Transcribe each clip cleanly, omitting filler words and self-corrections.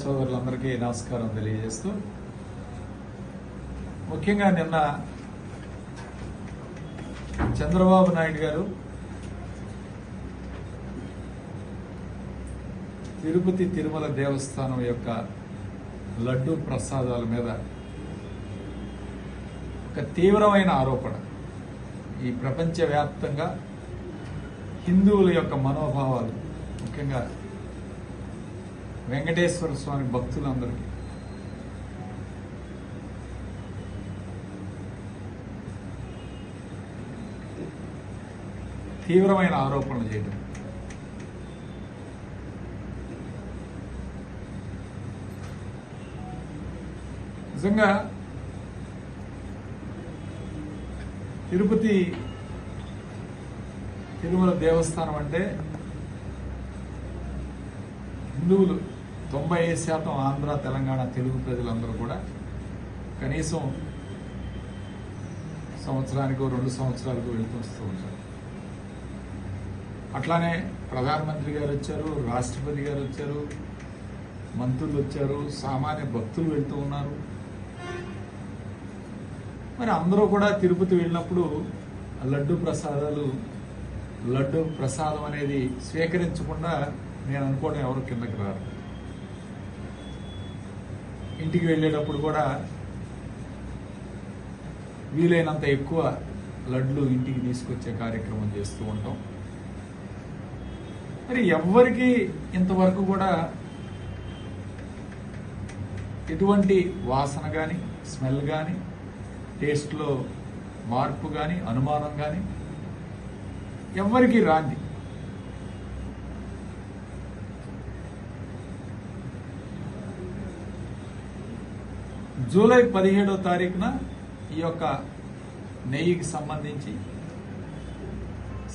సోదరులందరికీ నమస్కారం తెలియజేస్తూ, ముఖ్యంగా నిన్న చంద్రబాబు నాయుడు గారు తిరుపతి తిరుమల దేవస్థానం యొక్క లడ్డూ ప్రసాదాల మీద ఒక తీవ్రమైన ఆరోపణ, ఈ ప్రపంచవ్యాప్తంగా హిందువుల యొక్క మనోభావాలు, ముఖ్యంగా వెంకటేశ్వర స్వామి భక్తులందరికీ తీవ్రమైన ఆరోపణలు చేయడం. నిజంగా తిరుపతి తిరుమల దేవస్థానం అంటే హిందువులు 95% ఆంధ్ర, తెలంగాణ, తెలుగు ప్రజలందరూ కూడా కనీసం సంవత్సరానికో 2 సంవత్సరాలకు వెళ్తూ వస్తూ ఉంటారు. అట్లానే ప్రధానమంత్రి గారు వచ్చారు, రాష్ట్రపతి గారు వచ్చారు, మంత్రులు వచ్చారు, సామాన్య భక్తులు వెళ్తూ ఉన్నారు. మరి అందరూ కూడా తిరుపతి వెళ్ళినప్పుడు లడ్డు ప్రసాదం అనేది స్వీకరించకుండా నేను అనుకోవడం ఎవరు కిందకి రారు. ఇంటికి వెళ్ళేటప్పుడు కూడా వీలైనంత ఎక్కువ లడ్లు ఇంటికి తీసుకొచ్చే కార్యక్రమం చేస్తూ ఉంటాం. మరి ఎవ్వరికి ఇంతవరకు కూడా ఎటువంటి వాసన కానీ, స్మెల్ కానీ, టేస్ట్లో మార్పు కానీ, అనుమానం కానీ ఎవ్వరికి రాంది. జూలై 17వ తారీఖున ఈ యొక్క నెయ్యికి సంబంధించి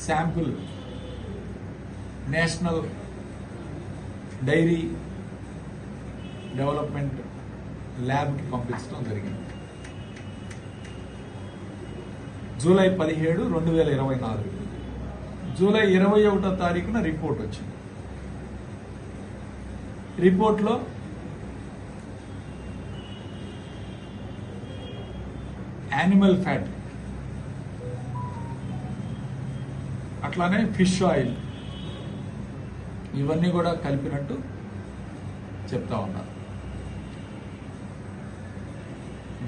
శాంపుల్ నేషనల్ డైరీ డెవలప్మెంట్ ల్యాబ్కి పంపించడం జరిగింది. జూలై 17, 2024. జూలై 21వ తారీఖున రిపోర్ట్ వచ్చింది. రిపోర్ట్లో యానిమల్ ఫ్యాట్, అట్లానే ఫిష్ ఆయిల్, ఇవన్నీ కూడా కలిపినట్టు చెప్తా ఉన్నారు.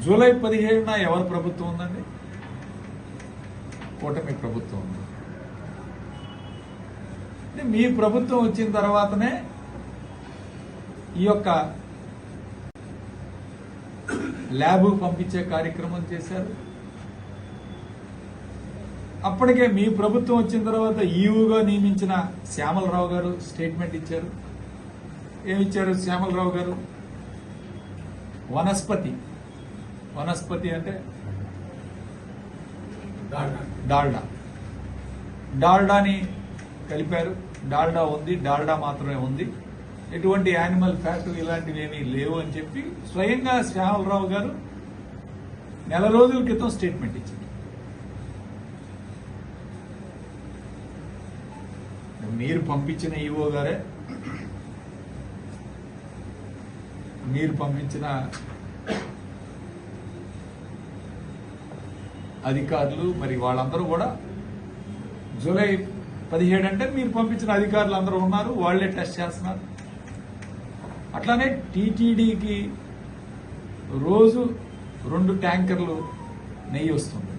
జూలై 17న ఎవరి ప్రభుత్వం ఉందండి? కూటమి ప్రభుత్వం ఉంది. అంటే మీ ప్రభుత్వం వచ్చిన తర్వాతనే ఈ యొక్క ల్యాబ్ పంపించే కార్యక్రమం చేశారు. అప్పటికే మీ ప్రభుత్వం వచ్చిన తర్వాత ఈవోగా నియమించిన శ్యామలరావు గారు స్టేట్మెంట్ ఇచ్చారు. ఏమిచ్చారు శ్యామలరావు గారు? వనస్పతి అంటే డాల్డాని కలిపారు. డాల్డా ఉంది, డాల్డా మాత్రమే ఉంది, ఎటువంటి యానిమల్ ఫ్యాట్ ఇలాంటివి ఏమీ లేవు అని చెప్పి స్వయంగా శ్యామలరావు గారు నెల రోజుల క్రితం స్టేట్మెంట్ ఇచ్చారు. మీరు పంపించిన ఈవో గారే, మీరు పంపించిన అధికారులు, మరి వాళ్ళందరూ కూడా జూలై 17 అంటే మీరు పంపించిన అధికారులు అందరూ ఉన్నారు, వాళ్లే టెస్ట్ చేస్తున్నారు. అట్లానే టీటీడీకి రోజు 2 ట్యాంకర్లు నెయ్యి వస్తుంది.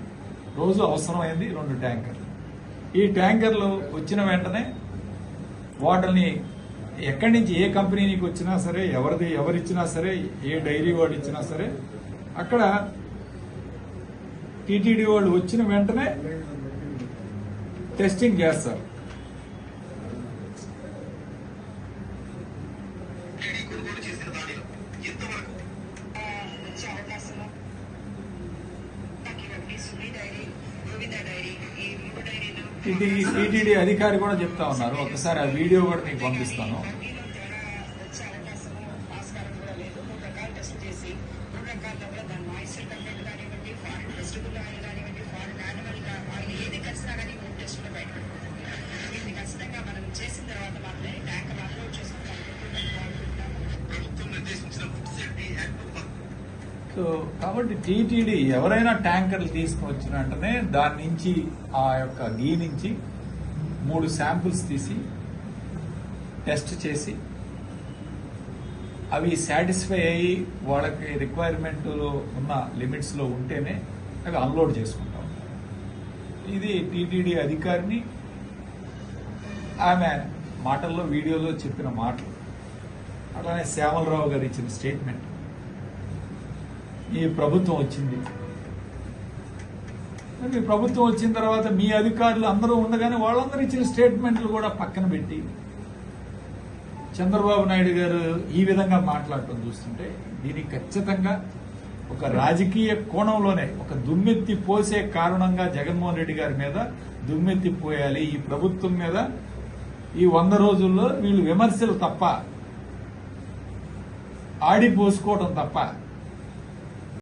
రోజు అవసరమైంది 2 ట్యాంకర్లు. ఈ ట్యాంకర్లు వచ్చిన వెంటనే వాటిని ఎక్కడి నుంచి, ఏ కంపెనీకి వచ్చినా సరే, ఎవరిచ్చినా సరే, ఏ డైరీ వాడు ఇచ్చినా సరే, అక్కడ టీటీడీ వాళ్ళు వచ్చిన వెంటనే టెస్టింగ్ చేస్తారు. టీటీడీ అధికారి కూడా చెప్తా ఉన్నారు. ఒకసారి ఆ వీడియో కూడా మీకు పంపిస్తాను. ఖచ్చితంగా మనం చేసిన తర్వాత మాత్రమే ట్యాంకర్ అప్లోడ్ చేసుకుంటాం. సో కాబట్టి టీటీడీ ఎవరైనా ట్యాంకర్లు తీసుకువచ్చిన వెంటనే దాని నుంచి ఆ యొక్క గీ నుంచి 3 శాంపిల్స్ తీసి టెస్ట్ చేసి అవి సాటిస్ఫై అయ్యి వాళ్ళకి రిక్వైర్మెంట్లో ఉన్న లిమిట్స్లో ఉంటేనే అవి అన్లోడ్ చేసుకుంటాం. ఇది టీటీడీ అధికారిని ఆమె మాటల్లో వీడియోలో చెప్పిన మాటలు, అట్లానే శ్యామలరావు గారు ఇచ్చిన స్టేట్మెంట్. ఈ ప్రభుత్వం వచ్చింది, మీ ప్రభుత్వం వచ్చిన తర్వాత మీ అధికారులు అందరూ ఉండగానే వాళ్ళందరూ ఇచ్చిన స్టేట్మెంట్లు కూడా పక్కన పెట్టి చంద్రబాబు నాయుడు గారు ఈ విధంగా మాట్లాడటం చూస్తుంటే దీనికి ఖచ్చితంగా ఒక రాజకీయ కోణంలోనే ఒక దుమ్మెత్తి పోసే కారణంగా జగన్మోహన్ రెడ్డి గారి మీద దుమ్మెత్తి పోయాలి. ఈ ప్రభుత్వం మీద ఈ 100 రోజుల్లో వీళ్ళు విమర్శలు తప్ప, ఆడిపోసుకోవడం తప్ప